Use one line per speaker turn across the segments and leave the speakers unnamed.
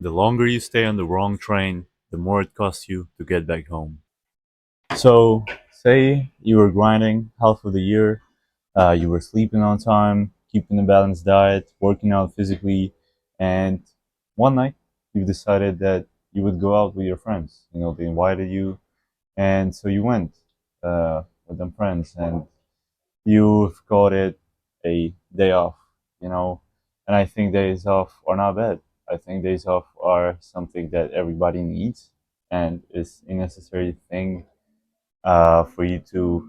The longer you stay on the wrong train, the more it costs you to get back home. So, say you were grinding half of the year, you were sleeping on time, keeping a balanced diet, working out physically, and one night you decided that you would go out with your friends. They invited you, and so you went with them friends, and you've called it a day off, you know. And I think days off are not bad. I think days off are something that everybody needs and is a necessary thing for you to,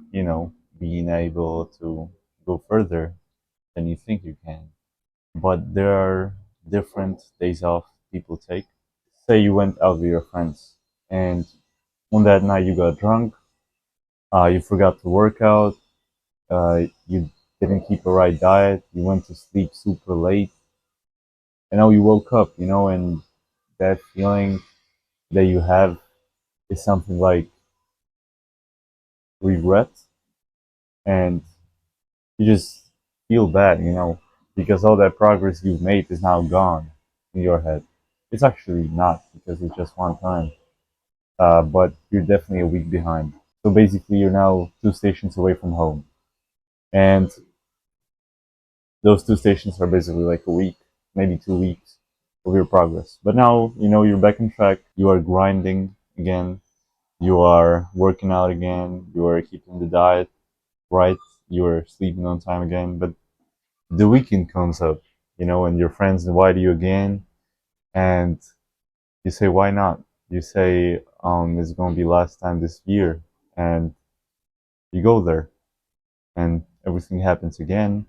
being able to go further than you think you can. But there are different days off people take. Say you went out with your friends, and on that night you got drunk, you forgot to work out, you didn't keep a right diet, you went to sleep super late, and now you woke up, and that feeling that you have is something like regret, and you just feel bad, because all that progress you've made is now gone in your head. It's actually not because it's just one time, but you're definitely a week behind. So basically, you're now 2 stations away from home, and those 2 stations are basically like a week, maybe 2 weeks of your progress. But now, you're back on track. You are grinding again. You are working out again. You are keeping the diet right. You are sleeping on time again. But the weekend comes up, and your friends invite you again, and you say, "Why not?" You say, "It's going to be last time this year," and you go there, and everything happens again,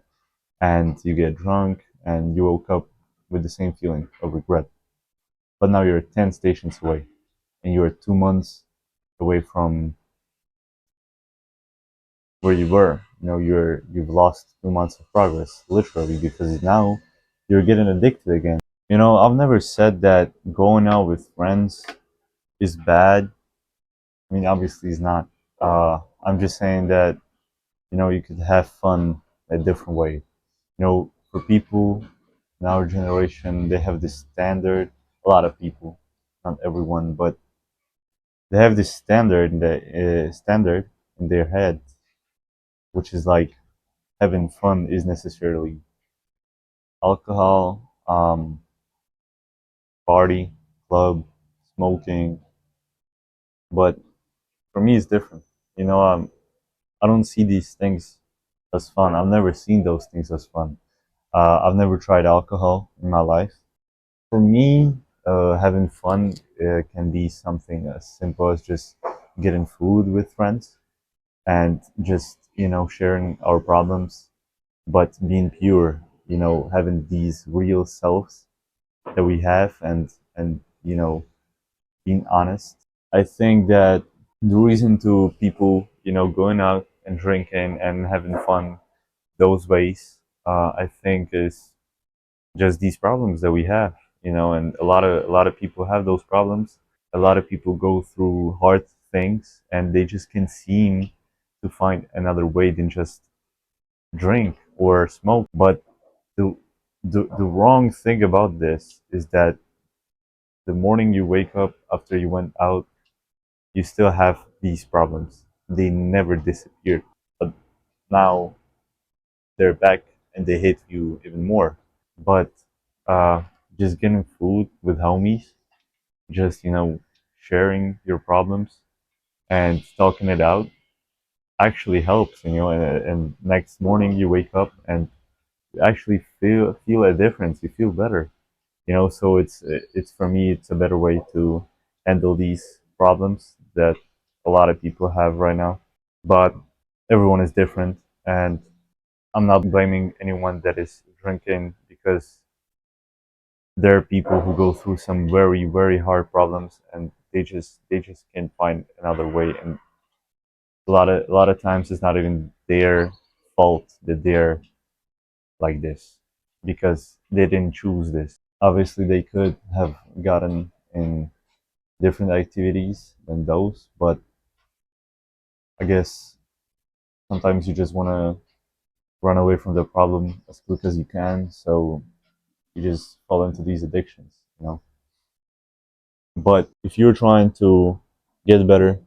and you get drunk, and you woke up with the same feeling of regret. But now you're 10 stations away, and you're 2 months away from where you were. You've lost 2 months of progress, literally, because now you're getting addicted again. I've never said that going out with friends is bad. I mean, obviously, it's not. I'm just saying that you could have fun a different way. For people in our generation, they have this standard. A lot of people, not everyone, but they have this standard in their head, which is like having fun is necessarily alcohol, party, club, smoking. But for me, it's different. I don't see these things as fun. I've never seen those things as fun. I've never tried alcohol in my life. For me, having fun can be something as simple as just getting food with friends and just sharing our problems, but being pure. Having these real selves that we have, and being honest. I think that the reason to people going out and drinking and having fun those ways, I think, is just these problems that we have, and a lot of people have those problems. A lot of people go through hard things, and they just can't seem to find another way than just drink or smoke. But the the wrong thing about this is that the morning you wake up after you went out, you still have these problems. They never disappeared, but now they're back and they hit you even more. But uh, just getting food with homies, just sharing your problems and talking it out actually helps. And next morning you wake up and you actually feel a difference. You feel better. So it's for me, it's a better way to handle these problems that a lot of people have right now. But everyone is different, and I'm not blaming anyone that is drinking, because there are people who go through some very very hard problems, and they just can't find another way. And a lot of times it's not even their fault that they're like this, because they didn't choose this. Obviously they could have gotten in different activities than those, but I guess sometimes you just want to run away from the problem as quick as you can, so you just fall into these addictions. But if you're trying to get better,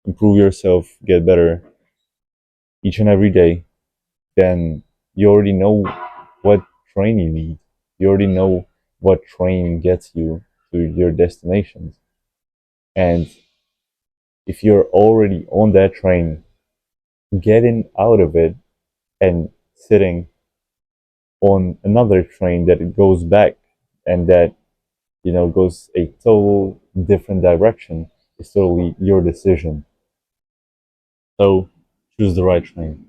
improve yourself, get better each and every day, then you already know what train you need. You already know what train gets you to your destinations. And if you're already on that train, getting out of it and sitting on another train that it goes back and that goes a total different direction is totally your decision. So choose the right train.